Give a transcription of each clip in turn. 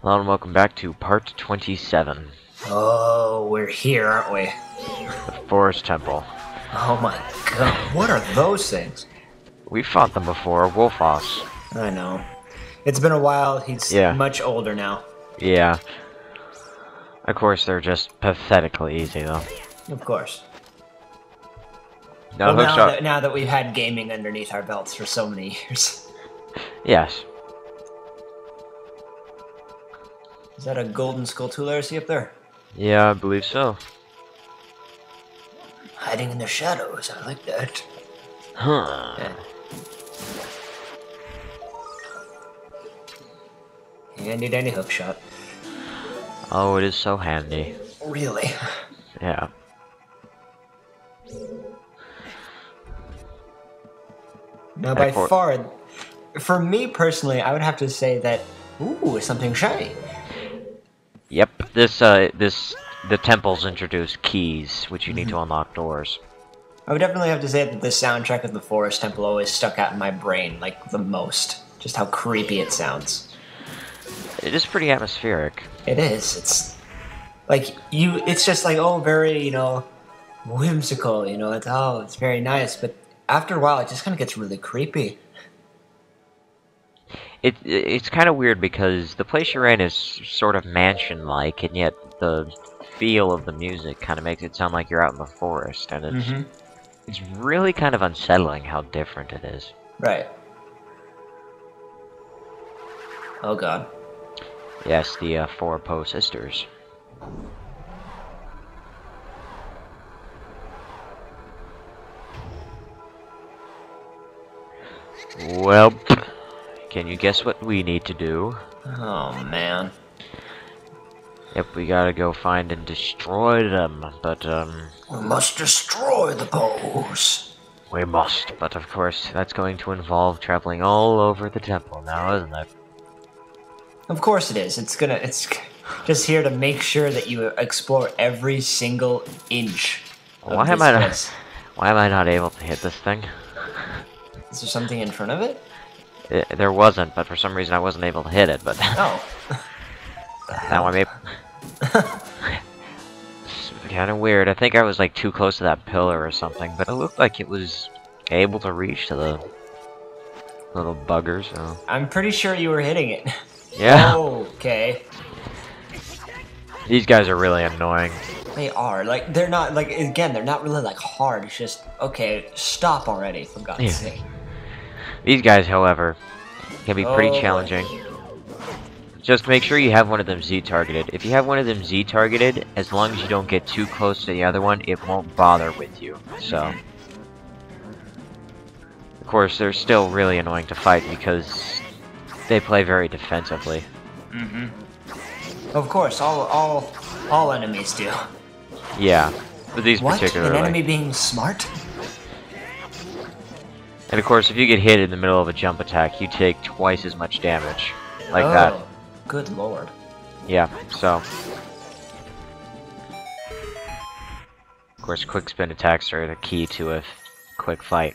Hello and welcome back to part 27, Oh, we're here, aren't we? the Forest Temple. Oh my god, what are those things? We fought them before, Wolfos. I know. It's been a while, he's Yeah. much older now. Yeah. Of course, they're just pathetically easy, though. Of course. Now, Well, hookshot. now that we've had gaming underneath our belts for so many years. Yes. Is that a golden skulltula I see up there? Yeah, I believe so. Hiding in the shadows, I like that. Huh. Yeah. Handy dandy hookshot. Oh, it is so handy. Really? Yeah. Now, by For- far, for me personally, I would have to say that, ooh, something shiny. Yep. The temples introduce keys, which you need to unlock doors. I would definitely have to say that the soundtrack of the Forest Temple always stuck out in my brain, like, the most. Just how creepy it sounds. It is pretty atmospheric. It is. It's like it's just like, oh, very, whimsical, it's very nice, but after a while it just kind of gets really creepy. It's kind of weird because the place you're in is sort of mansion-like, and yet the feel of the music kind of makes it sound like you're out in the forest, and it's really kind of unsettling how different it is. Right. Oh god. Yes, the four Po sisters. Well, can you guess what we need to do? Oh man. Yep, we gotta go find and destroy them, but, We must destroy the Poes. we must. But, of course, that's going to involve traveling all over the temple now, isn't it? Of course it is. It's just here to make sure that you explore every single inch of Why this am I place. Why am I not able to hit this thing? Is there something in front of it? There wasn't, but for some reason I wasn't able to hit it, but Oh. now I'm able... It's kind of weird. I think I was, like, too close to that pillar or something, but it looked like it was able to reach to the little bugger, so... I'm pretty sure you were hitting it. Yeah, Okay. these guys are really annoying. They are. Like, they're not, like, again, they're not really, like, hard. It's just, okay, stop already, for God's Yeah. sake. These guys, however, can be pretty Oh, boy. challenging. Just make sure you have one of them Z-targeted. If you have one of them Z-targeted, as long as you don't get too close to the other one, it won't bother with you. So, of course, they're still really annoying to fight because they play very defensively. Of course, all enemies do. Yeah, but these What? particularly. An enemy being smart? And of course, if you get hit in the middle of a jump attack, you take twice as much damage. Like that. Good lord. Yeah, so. Of course, quick spin attacks are the key to a quick fight.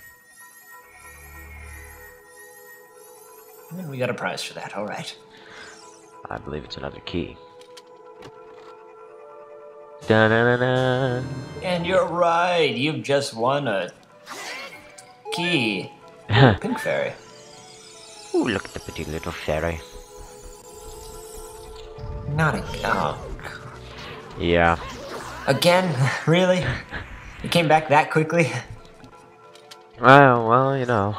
We got a prize for that, alright. I believe it's another key. Da-na-na-na. And you're right, you've just won a key. Pink fairy. Ooh, look at the pretty little fairy. Not a... Oh. Yeah. Again? Really? You came back that quickly? Well, you know.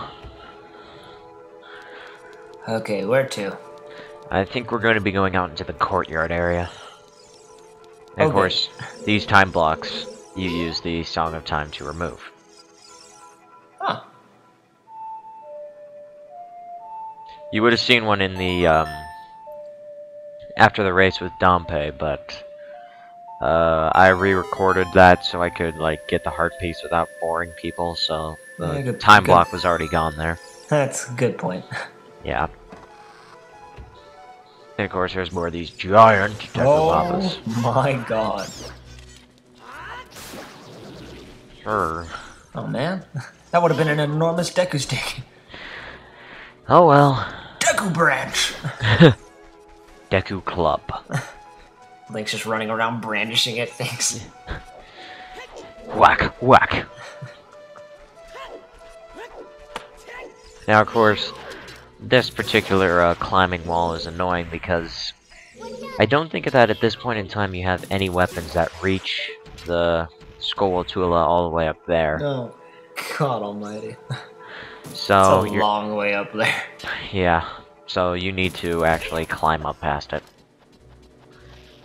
Okay, where to? I think we're going to be going out into the courtyard area. And of Okay. course, these time blocks, you use the Song of Time to remove. Huh. You would have seen one in the, after the race with Dompe, but, I re-recorded that so I could, like, get the heart piece without boring people, so the Yeah, good- time good. block was already gone there. That's a good point. Yeah. And of course, there's more of these giant Deku My god. Sure. Oh man. That would have been an enormous Deku stick. Oh well. Deku branch! Deku Club. Link's just running around brandishing at things. Whack, whack. Now, of course, this particular climbing wall is annoying because I don't think that at this point in time you have any weapons that reach the Skulltula all the way up there. Oh, God almighty. So it's a long way up there. Yeah, so you need to actually climb up past it.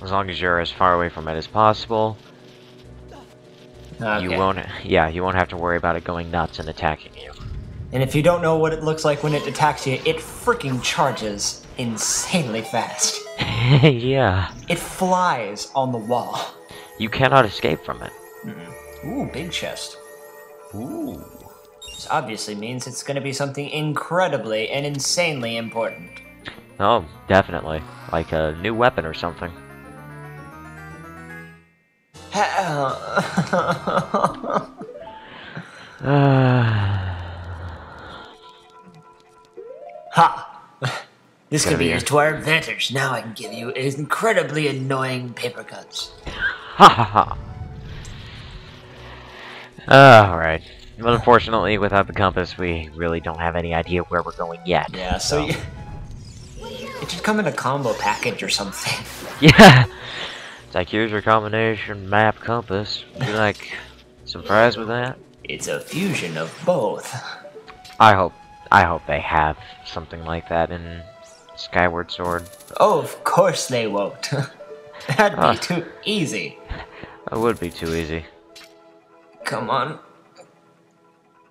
As long as you're as far away from it as possible, okay. you won't have to worry about it going nuts and attacking you. And if you don't know what it looks like when it attacks you, it freaking charges insanely fast. Yeah. It flies on the wall. You cannot escape from it. Ooh, big chest. Ooh. This obviously means it's going to be something incredibly and insanely important. Oh, definitely. Like a new weapon or something. Ha! This could be used to our advantage. Now I can give you incredibly annoying paper cuts. Ha ha ha. Alright. But unfortunately, without the compass, we really don't have any idea where we're going yet. Yeah, so it should come in a combo package or something. Yeah! It's like, here's your combination map compass. You like surprised with that? It's a fusion of both. I hope they have something like that in Skyward Sword. Oh, of course they won't. That'd be too easy. That would be too easy. Come on.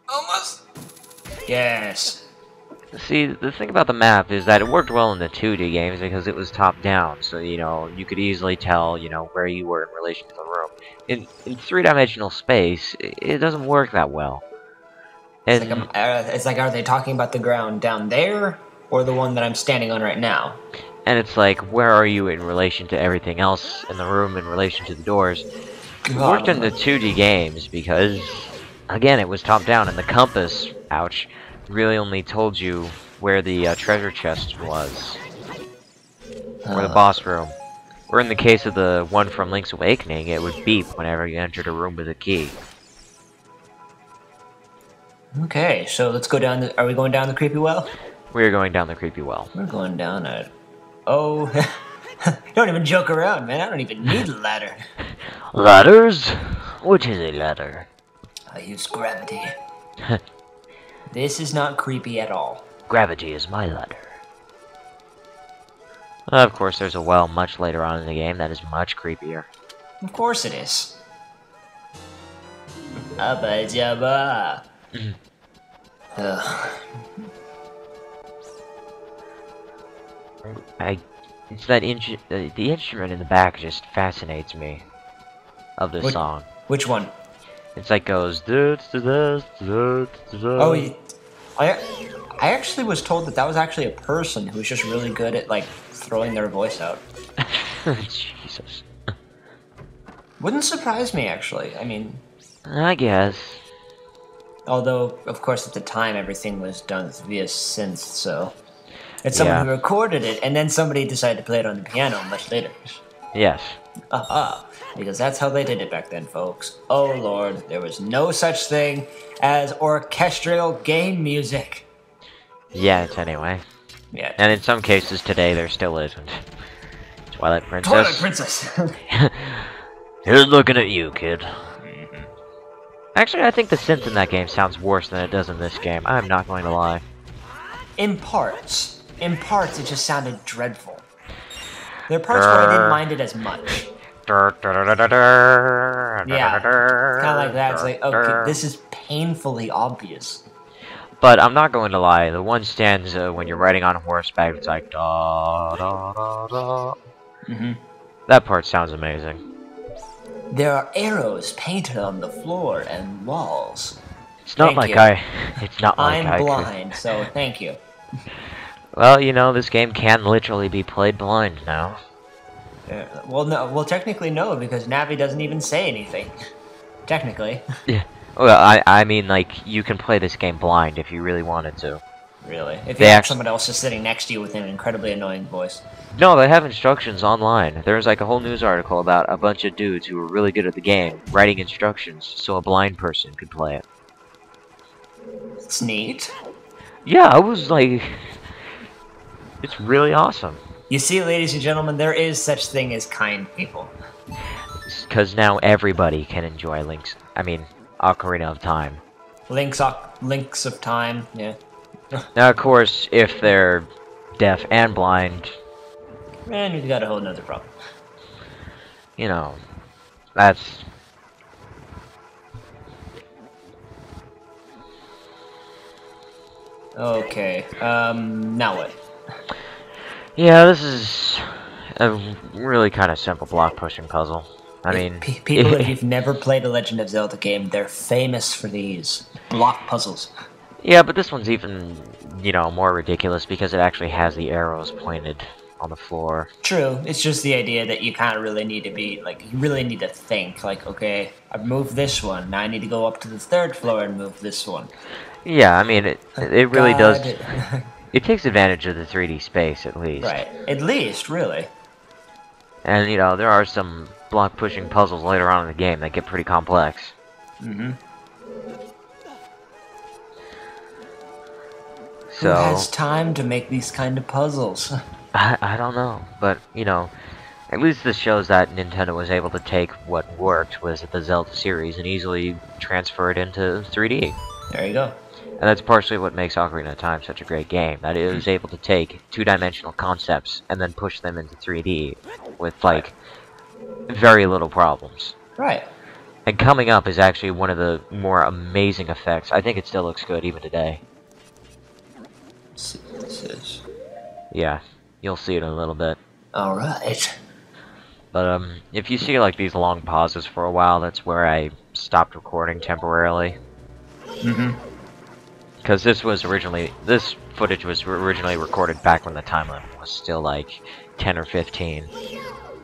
Almost. Yes. See, the thing about the map is that it worked well in the 2D games because it was top-down, so, you know, you could easily tell, you know, where you were in relation to the room. In three-dimensional space, it doesn't work that well. And It's like, are they talking about the ground down there, or the one that I'm standing on right now? And it's like, where are you in relation to everything else in the room in relation to the doors? It worked in the 2D games because, again, it was top-down, and the compass, ouch, really only told you where the treasure chest was. Or the boss room. Or in the case of the one from Link's Awakening, it would beep whenever you entered a room with a key. Okay, so let's go down are we going down the creepy well? We are going down the creepy well. We're going down it. Oh, don't even joke around, man. I don't even need a ladder. Ladders? What is a ladder? I use gravity. This is not creepy at all. Gravity is my ladder. Of course, there's a well much later on in the game that is much creepier. Of course it is. Abba Jabba. It's that the instrument in the back just fascinates me. Of this song. Which one? It's like goes. Oh, I actually was told that was actually a person who was just really good at like throwing their voice out. Jesus. Wouldn't surprise me actually. I mean, I guess. Although, of course, at the time everything was done via synth, so it's someone who recorded it, and then somebody decided to play it on the piano much later. Yes. Because that's how they did it back then, folks. Oh lord, there was no such thing as orchestral game music. Yet, anyway. Yeah. And in some cases today, there still isn't. Twilight Princess. Twilight Princess! Here's looking at you, kid. Actually, I think the synth in that game sounds worse than it does in this game. I'm not going to lie. In parts. In parts, it just sounded dreadful. There are parts where I didn't mind it as much. Yeah, kind of like that. It's like, okay, this is painfully obvious. But I'm not going to lie. The one stanza when you're riding on horseback, it's like da da da da. That part sounds amazing. There are arrows painted on the floor and walls. It's not like It's not like I'm blind, so thank you. Well, you know, this game can literally be played blind now. Well, no. Well, technically, no, because Navi doesn't even say anything. Technically. Yeah. Well, I mean, like, you can play this game blind if you really wanted to. Really? If you They have actually... someone else just sitting next to you with an incredibly annoying voice. No, they have instructions online. There's like a whole news article about a bunch of dudes who were really good at the game writing instructions so a blind person could play it. It's neat. Yeah, I was like... It's really awesome. You see, ladies and gentlemen, there is such thing as kind people. Because now everybody can enjoy Ocarina of Time. Links of Time, yeah. Now, of course, if they're deaf and blind... Man, you've got a whole nother problem. You know, that's... Okay, now what? Yeah, this is a really kind of simple block pushing puzzle. People, if you've never played a Legend of Zelda game, they're famous for these block puzzles. Yeah, but this one's even, more ridiculous because it actually has the arrows pointed on the floor. True, it's just the idea that you kind of really need to be, you really need to think, okay, I've moved this one, now I need to go up to the 3rd floor and move this one. Yeah, it really does... It takes advantage of the 3D space, at least. Right, at least, really. And, there are some block-pushing puzzles later on in the game that get pretty complex. Mm-hmm. So, who has time to make these kind of puzzles? I don't know, but, at least this shows that Nintendo was able to take what worked was the Zelda series and easily transfer it into 3D. There you go. And that's partially what makes Ocarina of Time such a great game, that it was able to take two-dimensional concepts and then push them into 3D with, very little problems. Right. And coming up is actually one of the more amazing effects. I think it still looks good even today. Let's see what this is. Yeah, you'll see it in a little bit. Alright. But, if you see, these long pauses for a while, that's where I stopped recording temporarily. Mm-hmm. Because this footage was originally recorded back when the time limit was still, 10 or 15.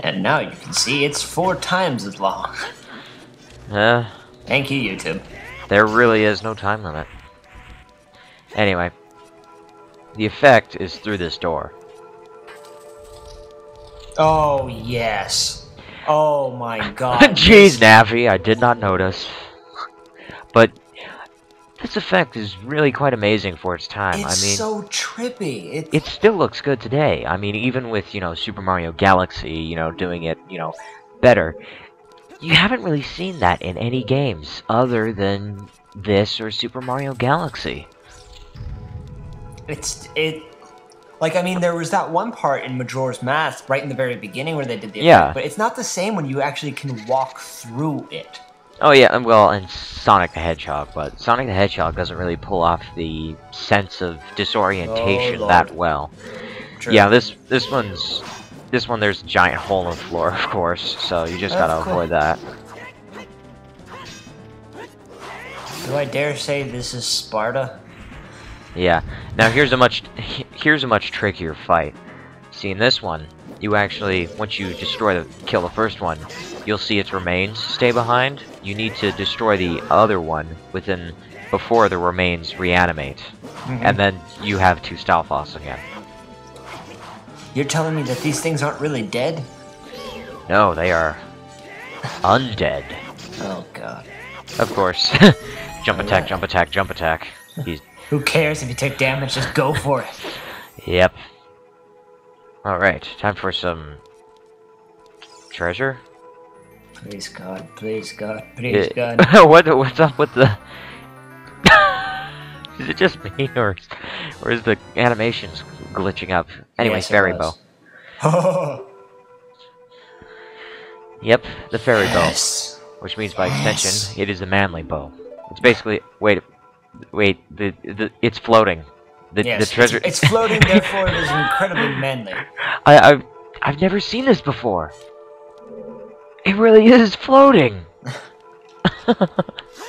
And now you can see it's 4 times as long. Thank you, YouTube. There really is no time limit. Anyway. The effect is through this door. Oh, yes. Oh my god. Jeez, Navi, I did not notice. But this effect is really quite amazing for its time. It's so trippy. It still looks good today. Even with, Super Mario Galaxy, doing it, better. You haven't really seen that in any games other than this or Super Mario Galaxy. There was that one part in Majora's Mask right in the very beginning where they did the effect, effect, but it's not the same when you actually can walk through it. Oh yeah, well, and Sonic the Hedgehog, but Sonic the Hedgehog doesn't really pull off the sense of disorientation that well. True. Yeah, this one there's a giant hole in the floor, of course, so you just gotta avoid that. Do I dare say this is Sparta? Yeah. Now here's a much trickier fight. See, in this one, you actually, once you kill the first one, you'll see its remains stay behind. You need to destroy the other one before the remains reanimate. Mm-hmm. And then you have 2 Stalfos again. You're telling me that these things aren't really dead? No, they are undead. Oh god. Of course. Jump attack, jump attack, jump attack. Who cares if you take damage, just go for it. Yep. Alright, time for some treasure? Please God, please God, please God. What's up with the... Is it just me, or is the animations glitching up? Anyway, yes, fairy bow. Yep, the fairy bow. Which means by extension, it is a manly bow. It's basically... Wait, it's floating. The treasure... It's floating, therefore it is incredibly manly. I've never seen this before. It really is floating.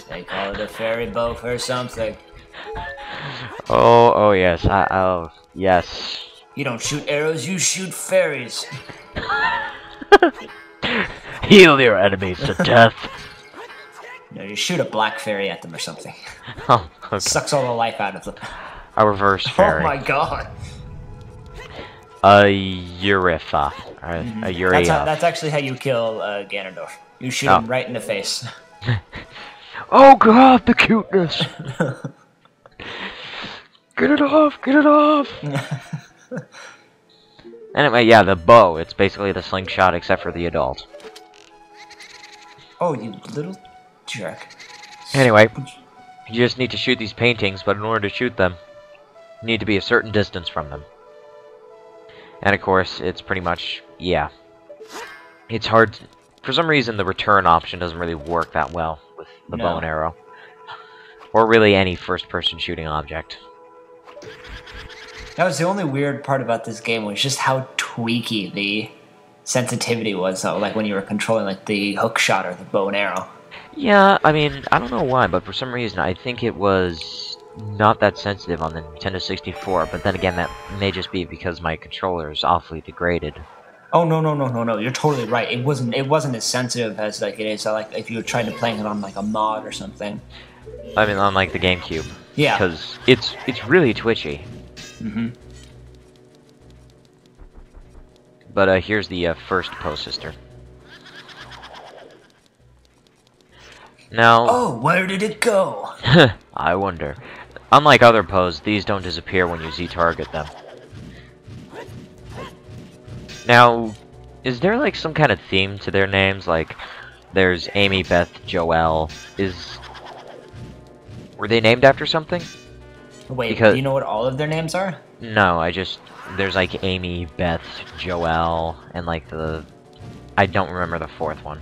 They call it a fairy bow for something. Oh yes, yes. You don't shoot arrows, you shoot fairies. Heal your enemies to death. No, you shoot a black fairy at them or something. Oh, okay. Sucks all the life out of them. A reverse Oh fairy. my god. A Urifa. A Uria. That's actually how you kill Ganondorf. You shoot Oh. him right in the face. Oh god, the cuteness! Get it off! Get it off! Anyway, yeah, the bow. It's basically the slingshot except for the adult. Oh, you little jerk. Anyway, you just need to shoot these paintings, but in order to shoot them, you need to be a certain distance from them. And of course, it's pretty much, yeah. It's hard to, for some reason, the return option doesn't really work that well with the bow and arrow. Or really any first-person shooting object. That was the only weird part about this game, was just how tweaky the sensitivity was, though, like when you were controlling like the hook shot or the bow and arrow. Yeah, I mean, I don't know why, but for some reason I think it was not that sensitive on the Nintendo 64, but then again that may just be because my controller is awfully degraded. Oh no! You're totally right. It wasn't as sensitive as like it is like if you were trying to play it on like a mod or something. I mean, on like the GameCube. Yeah. Because it's really twitchy. Mhm. But here's the first Poe sister. Now. Oh, where did it go? I wonder. Unlike other Poes, these don't disappear when you Z-target them. Now, is there like some kind of theme to their names? Like, there's Amy, Beth, Joelle. Were they named after something? Wait, do you know what all of their names are? No, there's like Amy, Beth, Joelle, and like I don't remember the fourth one.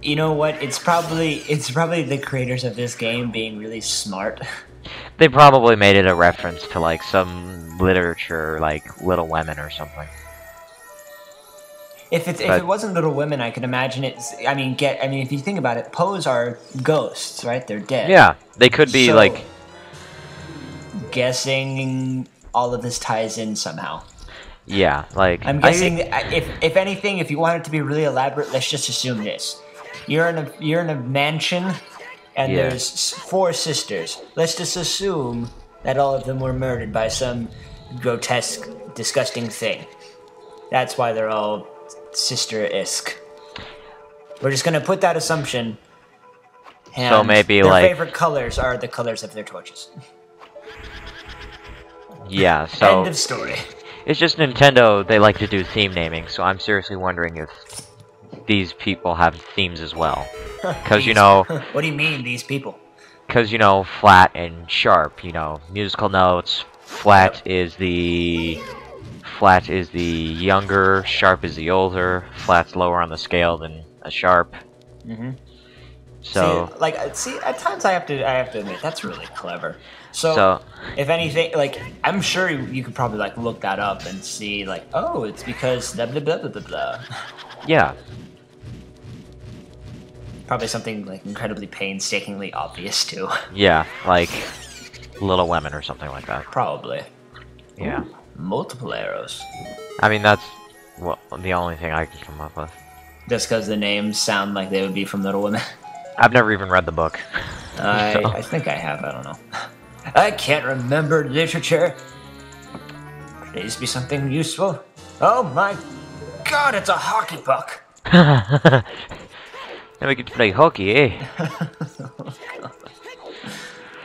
You know what? It's probably the creators of this game being really smart. They probably made it a reference to like some literature, like Little Women or something. If it wasn't Little Women, I could imagine it's. I mean, if you think about it, Poes are ghosts, right? They're dead. Yeah, they could be So, like. Guessing all of this ties in somehow. Yeah, like I'm guessing if anything, if you want it to be really elaborate, let's just assume this: you're in a mansion, and there's 4 sisters. Let's just assume that all of them were murdered by some grotesque, disgusting thing. That's why they're all sister-esque. We're just gonna put that assumption. And so maybe their like favorite colors are the colors of their torches. Yeah, so end of story. It's just Nintendo, they like to do theme naming, so I'm seriously wondering if these people have themes as well. Because, you know... What do you mean, these people? Because, you know, flat and sharp, you know, musical notes. Flat is the younger, sharp is the older. Flat's lower on the scale than a sharp. Mm-hmm. So... See, at times I have to admit, that's really clever. So, if anything, like, I'm sure you could probably, like, look that up and see, like, oh, it's because blah, blah, blah, blah, blah, blah. Yeah. Probably something, like, incredibly painstakingly obvious, too. Yeah, like Little Women or something like that. Probably. Yeah. Ooh, multiple arrows. I mean, that's the only thing I can come up with. Just because the names sound like they would be from Little Women. I've never even read the book. I think I have, I don't know. I can't remember literature. Please be something useful. Oh my god, it's a hockey puck! Now we get to play hockey, eh?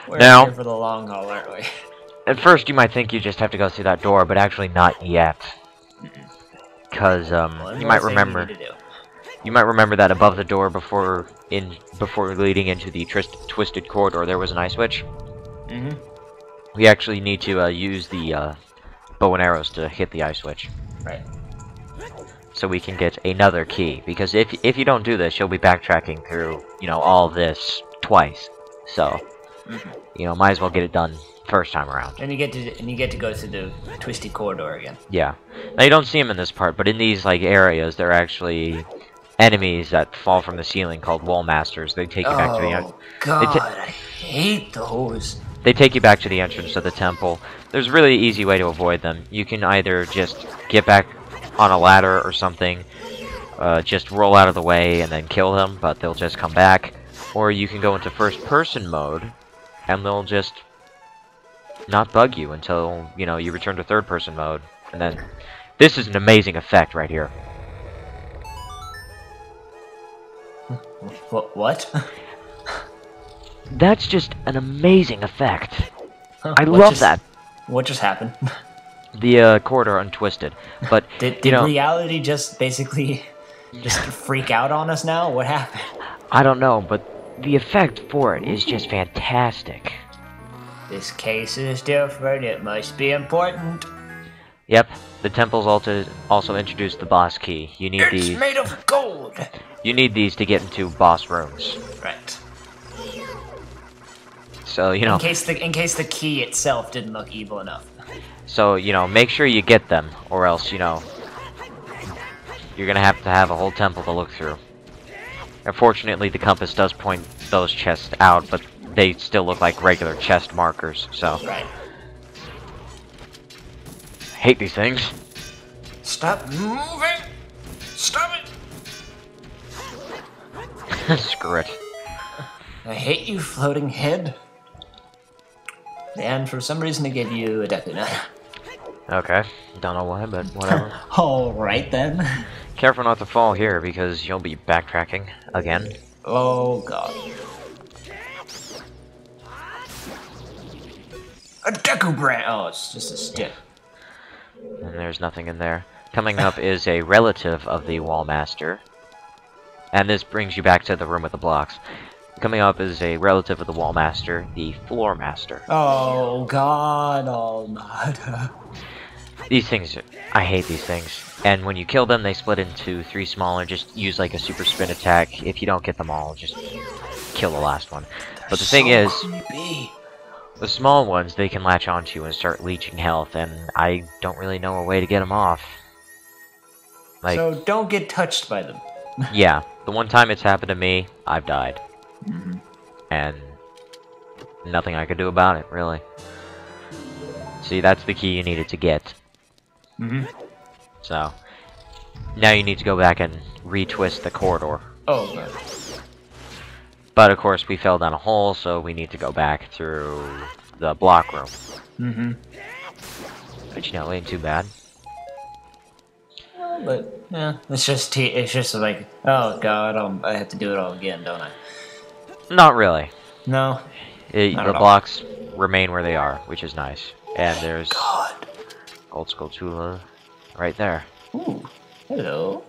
We're Now, here for the long haul, aren't we? At first you might think you just have to go through that door, but actually not yet. Because, you might remember... You might remember that above the door before leading into the twisted corridor there was an eye switch. Mm-hmm. We actually need to use the bow and arrows to hit the eye switch. Right. So we can get another key. Because if you don't do this, you'll be backtracking through, you know, all this twice. So, you know, might as well get it done first time around. And you get to go through the twisted corridor again. Yeah. Now you don't see them in this part, but in these like areas, there are actually enemies that fall from the ceiling called wall masters. They take you back to the Oh god, I hate those. They take you back to the entrance of the temple. There's a really easy way to avoid them. You can either just get back on a ladder or something, just roll out of the way and then kill them, but they'll just come back. Or you can go into first-person mode, and they'll just not bug you until, you know, you return to third-person mode. And then, this is an amazing effect right here. What? That's just an amazing effect. Huh, I love that. What just happened? The corridor untwisted, but Did you know, reality just basically just freak out on us now? What happened? I don't know, but the effect for it is just fantastic. This case is different. It must be important. Yep, the temple's also introduced the boss key. You need It's these. made of gold. You need these to get into boss rooms. Right. So you know. In case the key itself didn't look evil enough. So you know, make sure you get them, or else you know you're gonna have to have a whole temple to look through. Unfortunately, the compass does point those chests out, but they still look like regular chest markers. So. Right. Hate these things. Stop moving! Stop it! Screw it. I hate you, floating head. And for some reason, it gave you a death nut. Okay. Don't know why, but whatever. Alright then. Careful not to fall here, because you'll be backtracking again. Oh god. A Deku brand! Oh, it's just a stick. And there's nothing in there. Coming up is a relative of the Wall Master. And this brings you back to the room with the blocks. Coming up is a relative of the Wall Master, the Floor Master. Oh god almighty. These things, I hate these things. And when you kill them, they split into 3 smaller. Just use like a super spin attack. If you don't get them all, just kill the last one. But the thing is, the small ones, they can latch onto and start leeching health, and I don't really know a way to get them off. Like, so don't get touched by them. yeah, the one time it's happened to me, I've died. And nothing I could do about it, really. See, that's the key you needed to get. So, now you need to go back and retwist the corridor. Oh god. But of course, we fell down a hole, so we need to go back through the block room. But you know, it ain't too bad. But yeah, it's just like, oh god, I have to do it all again, don't I? Not really. No. The blocks remain where they are, which is nice. And there's Gold Skulltula right there. Ooh, hello.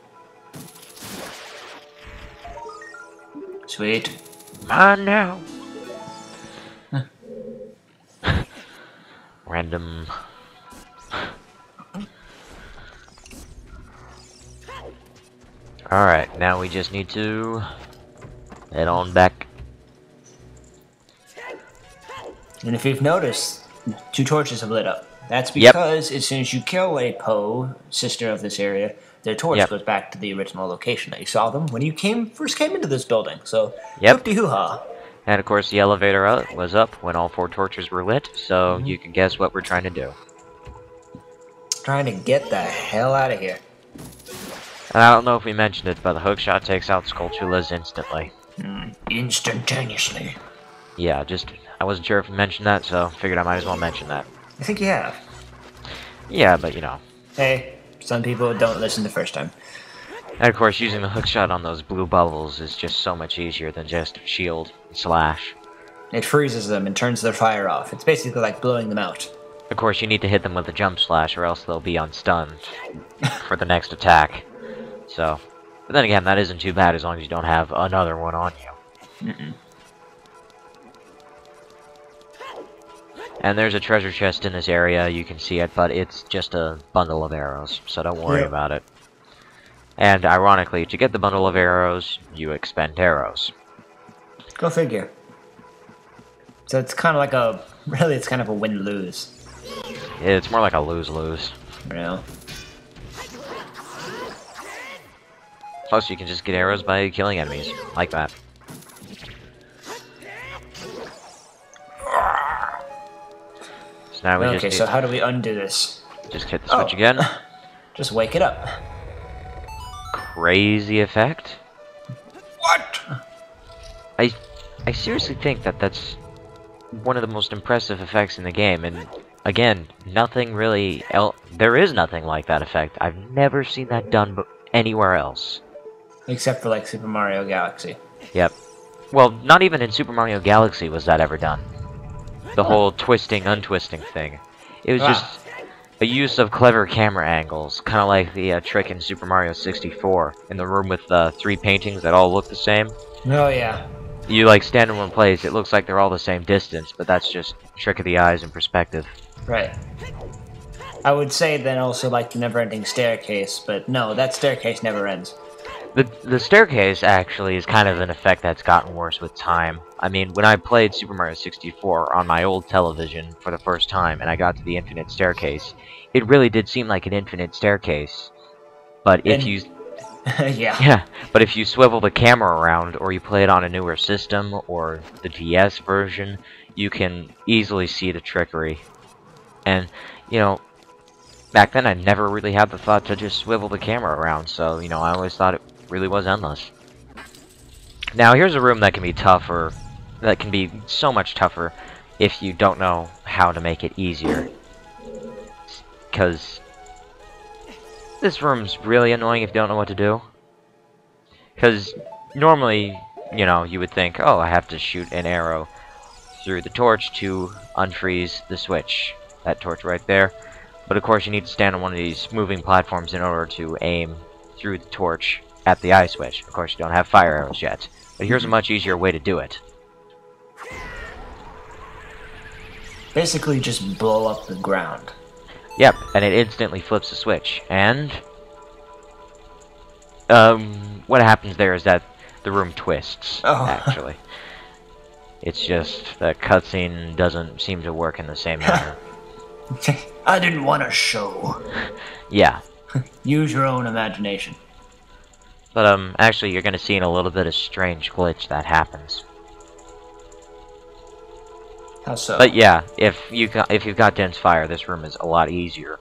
Sweet. Mine now. Random. Alright, now we just need to head on back. And if you've noticed, 2 torches have lit up. That's because as soon as you kill a Poe, sister of this area, their torch goes back to the original location that you saw them when you first came into this building. So, hoop-de-hoo-ha. And of course, the elevator was up when all 4 torches were lit, so you can guess what we're trying to do. Trying to get the hell out of here. And I don't know if we mentioned it, but the hookshot takes out Skulltulas instantly. Instantaneously. Yeah, I wasn't sure if we mentioned that, so figured I might as well mention that. I think you have. Yeah, but you know. Hey, some people don't listen the first time. And of course, using the hookshot on those blue bubbles is just so much easier than just shield and slash. It freezes them and turns their fire off. It's basically like blowing them out. Of course, you need to hit them with a jump slash or else they'll be unstunned for the next attack. So, but then again, that isn't too bad as long as you don't have another one on you. And there's a treasure chest in this area, you can see it, but it's just a bundle of arrows, so don't worry about it. And ironically, to get the bundle of arrows, you expend arrows. Go figure. So it's kind of like it's kind of a win-lose. It's more like a lose-lose. You know? Plus, you can just get arrows by killing enemies, like that. So now we so how do we undo this? Just hit the switch again. Just wake it up. Crazy effect. What? I seriously think that's one of the most impressive effects in the game, and again, nothing really there is nothing like that effect. I've never seen that done anywhere else. Except for, like, Super Mario Galaxy. Yep. Well, not even in Super Mario Galaxy was that ever done. The whole twisting, untwisting thing. It was just a use of clever camera angles, kind of like the trick in Super Mario 64, in the room with the 3 paintings that all look the same. Oh, yeah. You, like, stand in one place, it looks like they're all the same distance, but that's just trick of the eyes and perspective. Right. I would say then also, like, the never-ending staircase, but no, that staircase never ends. The staircase, actually, is kind of an effect that's gotten worse with time. I mean, when I played Super Mario 64 on my old television for the first time, and I got to the infinite staircase, it really did seem like an infinite staircase. But if you... Yeah, but if you swivel the camera around, or you play it on a newer system, or the DS version, you can easily see the trickery. And, you know, back then I never really had the thought to just swivel the camera around, so, you know, I always thought it really was endless. Now, here's a room that can be tougher, that can be so much tougher if you don't know how to make it easier. Because this room's really annoying if you don't know what to do. Because normally, you know, you would think, oh, I have to shoot an arrow through the torch to unfreeze the switch. That torch right there. But of course you need to stand on one of these moving platforms in order to aim through the torch at the eye switch. Of course you don't have fire arrows yet. But here's a much easier way to do it. basically just blow up the ground. Yep, and it instantly flips the switch. And what happens there is that the room twists, actually. It's just that cutscene doesn't seem to work in the same manner. I didn't want to show. Yeah. Use your own imagination. But, actually, you're gonna see in a little bit of strange glitch that happens. How so? But yeah, if you've got dense fire, this room is a lot easier.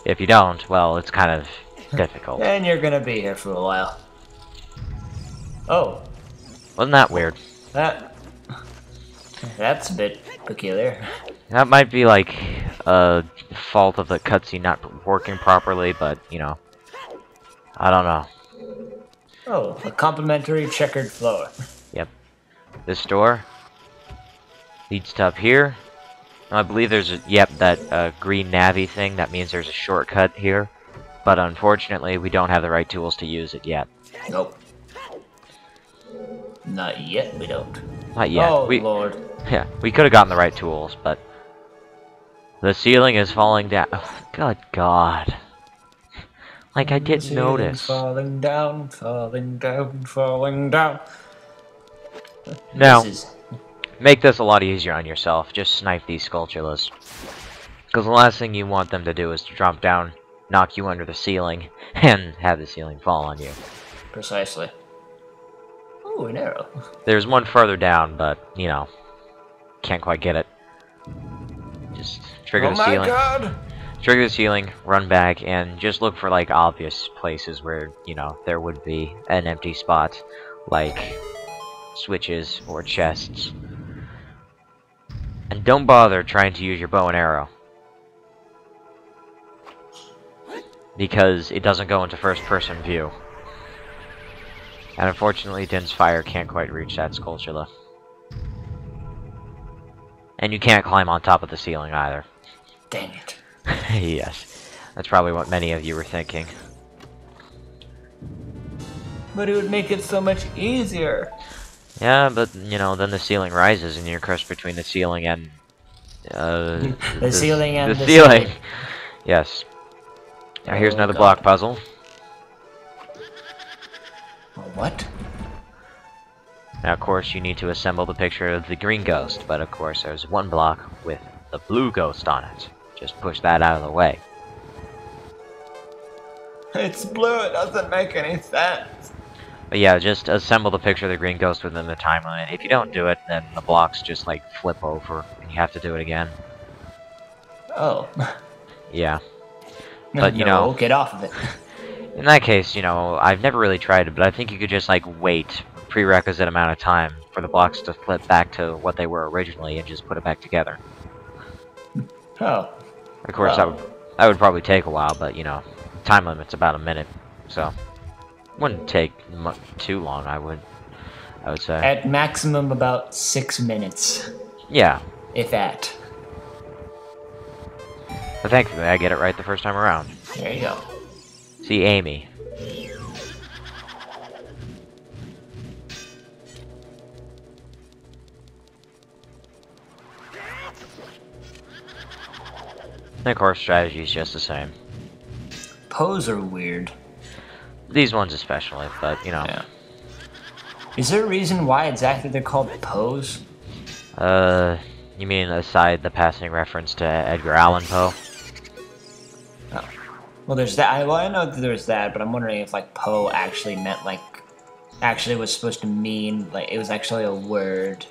If you don't, well, it's kind of difficult. And you're gonna be here for a while. Oh. Wasn't that weird? That's a bit peculiar. That might be like a fault of the cutscene not working properly, but you know, I don't know. Oh, a complimentary checkered floor. Yep. This door leads to up here. I believe there's a, yep, that green navy thing. That means there's a shortcut here. But unfortunately, we don't have the right tools to use it yet. Nope. Not yet, we don't. Not yet. Oh, Lord. Yeah, we could have gotten the right tools, but the ceiling is falling down. Oh, good God. Like, I didn't notice. Falling down, falling down, falling down. Now, make this a lot easier on yourself. Just snipe these Skulltulas. Because the last thing you want them to do is to drop down, knock you under the ceiling, and have the ceiling fall on you. Precisely. Ooh, an arrow. There's one further down, but, you know, can't quite get it. Just trigger the ceiling. Oh my God! Trigger the ceiling, run back, and just look for, like, obvious places where, you know, there would be an empty spot, like switches or chests. And don't bother trying to use your bow and arrow, because it doesn't go into first-person view. And unfortunately, Din's fire can't quite reach that Skulltula. And you can't climb on top of the ceiling either. Dang it. Yes, that's probably what many of you were thinking. But it would make it so much easier. Yeah, but, you know, then the ceiling rises and you're crushed between the ceiling and... the ceiling and the ceiling. Yes. Now here's another block puzzle. What? Now, of course, you need to assemble the picture of the green ghost, but of course there's one block with the blue ghost on it. Just push that out of the way. It's blue, it doesn't make any sense. But yeah, just assemble the picture of the green ghost within the time limit. If you don't do it, then the blocks just, like, flip over, and you have to do it again. Oh. Yeah. But, you know... get off of it. In that case, you know, I've never really tried it, but I think you could just, like, wait a prerequisite amount of time for the blocks to flip back to what they were originally and just put it back together. Oh. Of course, Well. that would probably take a while, but you know, time limit's about a minute, so wouldn't take too long. I would say. At maximum about 6 minutes. Yeah. If that. But thankfully, I get it right the first time around. There you go. See Amy. And of course, strategy is just the same. Pose are weird. These ones especially, but you know. Yeah. Is there a reason why exactly they're called Pose? You mean aside the passing reference to Edgar Allan Poe? Oh. Well, there's that. Well, I know that there's that, but I'm wondering if like Poe actually meant like actually was supposed to mean like it was actually a word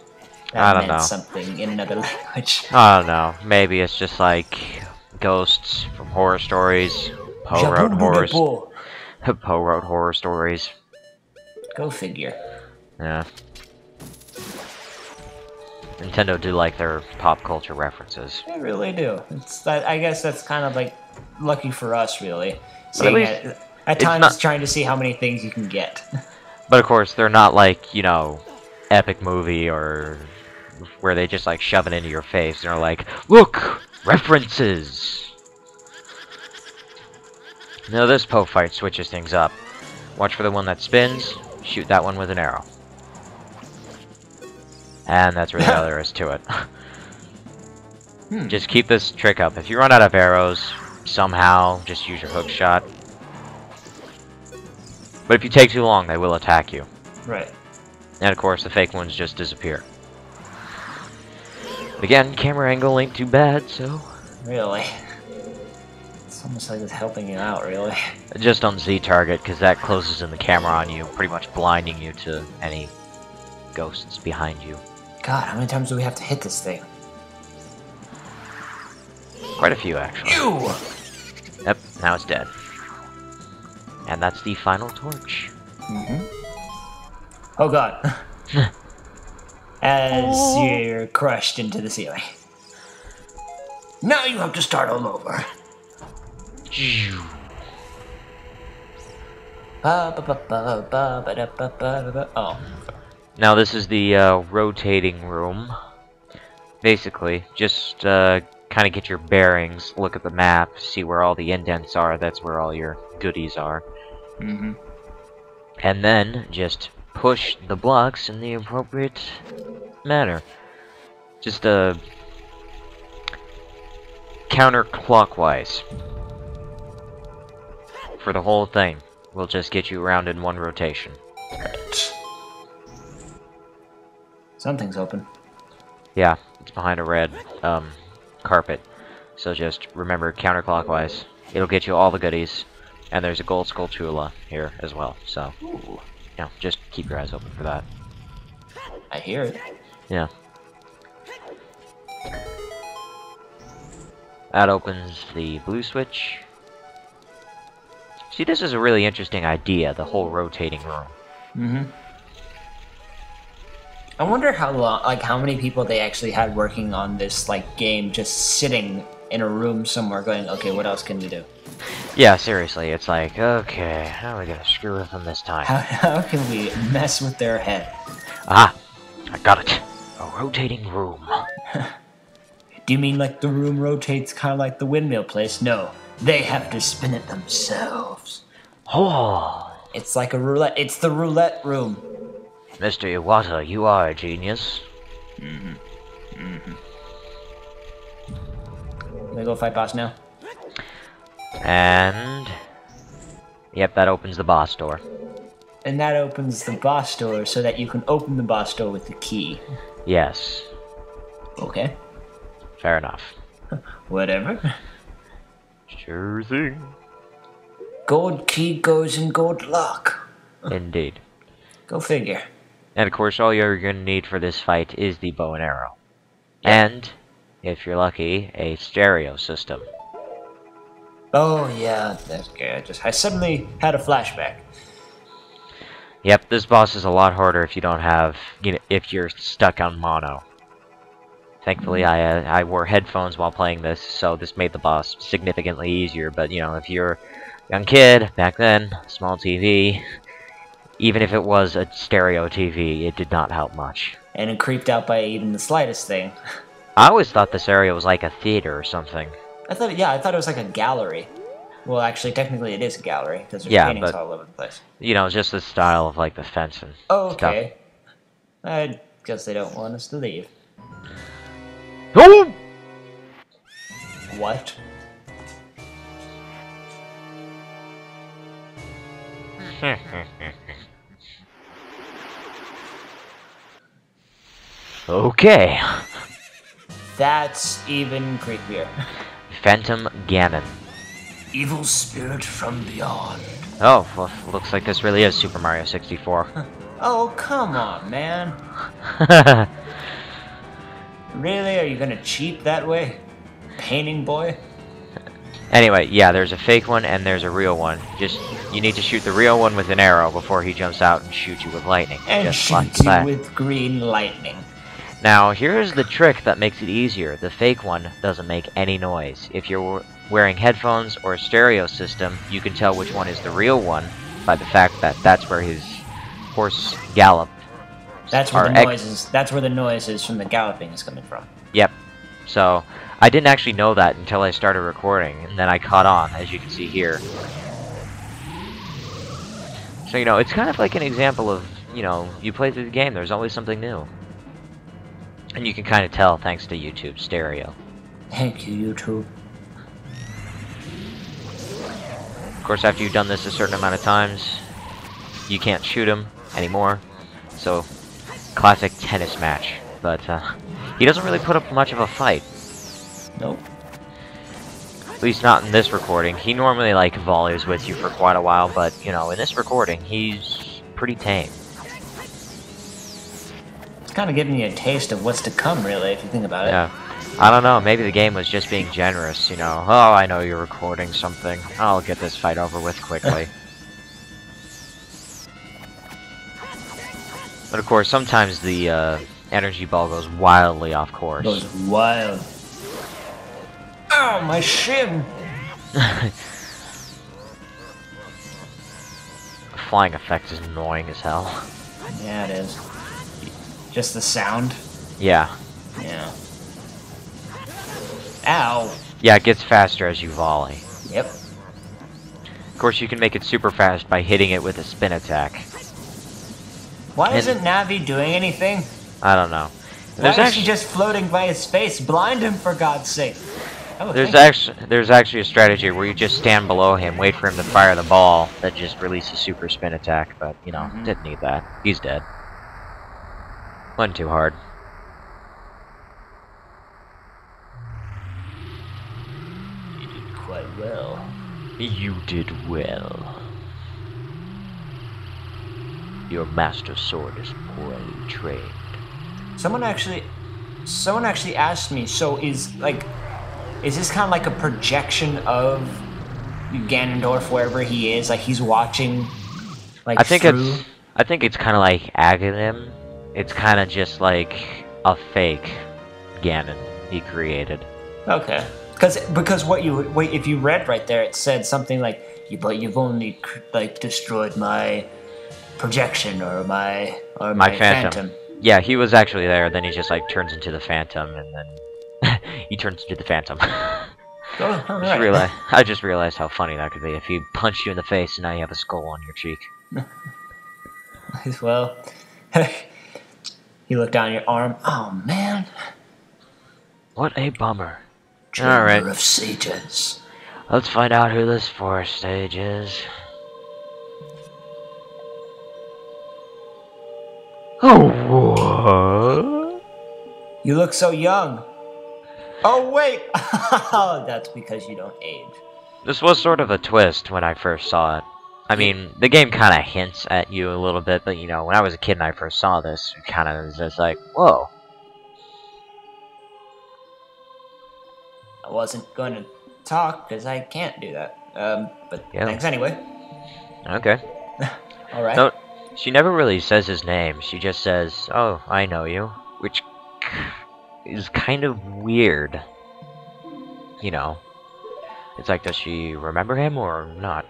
that I don't meant know. something in another language. I don't know. Maybe it's just like ghosts from horror stories. Poe wrote horror stories. Go figure. Yeah. Nintendo do like their pop culture references. They really do. It's that. I guess that's kind of like lucky for us, really. But at least At times, trying to see how many things you can get. But of course, they're not like, you know, epic movie or where they just like shove it into your face. They're like, look, references. Now this Poe fight switches things up. Watch for the one that spins. Shoot that one with an arrow. And that's really all there is to it. Just keep this trick up. If you run out of arrows, somehow, just use your hook shot. But if you take too long, they will attack you. Right. And of course, the fake ones just disappear. But again, camera angle ain't too bad, so... Really? It's almost like it's helping you out, really. Just on Z target, because that closes in the camera on you, pretty much blinding you to any ghosts behind you. God, how many times do we have to hit this thing? Quite a few, actually. Ew! Yep, now it's dead. And that's the final torch. Oh god. As you're crushed into the ceiling. Now you have to start all over. Oh. Now this is the rotating room. Basically, just kind of get your bearings, look at the map, see where all the indents are, that's where all your goodies are. And then just push the blocks in the appropriate manner. Just counterclockwise. For the whole thing. We'll just get you around in one rotation. Something's open. Yeah, it's behind a red carpet. So just remember counterclockwise. It'll get you all the goodies. And there's a gold skulltula here as well. So, you know, just keep your eyes open for that. I hear it. Yeah. That opens the blue switch. See, this is a really interesting idea, the whole rotating room. I wonder how long, like how many people they actually had working on this like game, just sitting in a room somewhere, going, "Okay, what else can we do?" Yeah, seriously, it's like, okay, how are we gonna screw with them this time? How can we mess with their head? Ah, I got it. A rotating room. Do you mean like the room rotates kind of like the windmill place? No, they have to spin it themselves. Oh, It's like a roulette. It's the roulette room. Mr. Iwata, you are a genius. Gonna go fight boss now. And... yep, that opens the boss door. And that opens the boss door so that you can open the boss door with the key. Yes. Okay. Fair enough. Whatever. Sure thing. Gold key goes in gold lock. Indeed. Go figure. And of course, all you're going to need for this fight is the bow and arrow. And, if you're lucky, a stereo system. Oh yeah, that's good. I suddenly had a flashback. Yep, this boss is a lot harder if you don't have, if you're stuck on mono. Thankfully, I wore headphones while playing this, so this made the boss significantly easier. But, if you're a young kid, back then, small TV, even if it was a stereo TV, it did not help much. And it creeped out by even the slightest thing. I always thought this area was like a theater or something. I thought it was like a gallery. Well, actually, technically it is a gallery, because there's paintings all over the place. Just the style of, like, the fence and okay. Stuff. I guess they don't want us to leave. Oh! What? Okay. That's even creepier. Phantom Ganon. Evil spirit from beyond. Oh, well, looks like this really is Super Mario 64. Oh, come on, man. Really? Are you gonna cheat that way? Painting boy? Anyway, yeah, there's a fake one and there's a real one. You need to shoot the real one with an arrow before he jumps out and shoots you with lightning. And shoots you with green lightning. Now, here's the trick that makes it easier. The fake one doesn't make any noise. If you're wearing headphones or a stereo system, you can tell which one is the real one by the fact that that's where his horse galloped. That's where the noises. That's where the noises from the galloping is coming from. Yep. So I didn't actually know that until I started recording, and then I caught on, as you can see here. So it's kind of like an example of you play through the game. There's always something new, and you can kind of tell thanks to YouTube stereo. Thank you, YouTube. Of course, after you've done this a certain amount of times, you can't shoot him anymore. So. Classic tennis match, but he doesn't really put up much of a fight. Nope. At least not in this recording. He normally volleys with you for quite a while, but in this recording he's pretty tame. It's kind of giving you a taste of what's to come, really, if you think about it. Yeah. I don't know, maybe the game was just being generous, Oh, I know you're recording something. I'll get this fight over with quickly. But of course, sometimes the energy ball goes wildly off course. Goes wild. Ow, my shin! Flying effect is annoying as hell. Yeah, it is. Just the sound? Yeah. Yeah. Ow! Yeah, it gets faster as you volley. Yep. Of course, you can make it super fast by hitting it with a spin attack. Why isn't Navi doing anything? I don't know. Why is she just floating by his face? Blind him, for God's sake! Oh, there's actually a strategy where you just stand below him, wait for him to fire the ball, that just releases super spin attack, but, didn't need that. He's dead. Wasn't too hard. You did quite well. You did well. Your master sword is poorly trained. Someone actually asked me, so is this kind of like a projection of Ganondorf wherever he is? Like he's watching I think it's kind of like Aghanim. It's kind of just like a fake Ganon he created. Okay. Because if you read right there, it said something like, but you've only destroyed my projection or my phantom. Yeah, he was actually there. Then he just turns into the phantom, and then he turns into the phantom. Oh, all right. I just realized how funny that could be if he punched you in the face and now you have a skull on your cheek. Well, you look down your arm. Oh man! What a bummer. Chamber Alright. Of Sages. Let's find out who this forest stage is. Oh, what? You look so young. Oh, wait! Oh, that's because you don't age. This was sort of a twist when I first saw it. I mean, the game kind of hints at you a little bit, but when I was a kid and I first saw this, it kind of was just like, whoa. I wasn't going to talk because I can't do that. But yeah. Thanks anyway. Okay. All right. So, She never really says his name. She just says, "Oh, I know you," which is kind of weird. You know, it's like, does she remember him or not?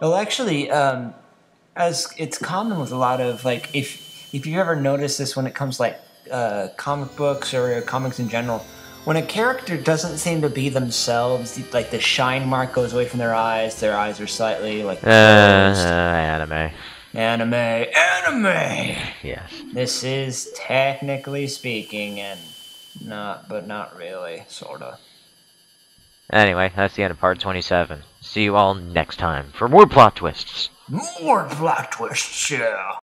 Well, actually, as it's common with a lot of like, if you ever notice this when it comes like comic books or comics in general, when a character doesn't seem to be themselves, like the shine mark goes away from their eyes are slightly like closed. Anime. Anime. Yes. This is technically speaking, and but not really, sorta. Anyway, that's the end of part 27. See you all next time for more plot twists. More plot twists, yeah.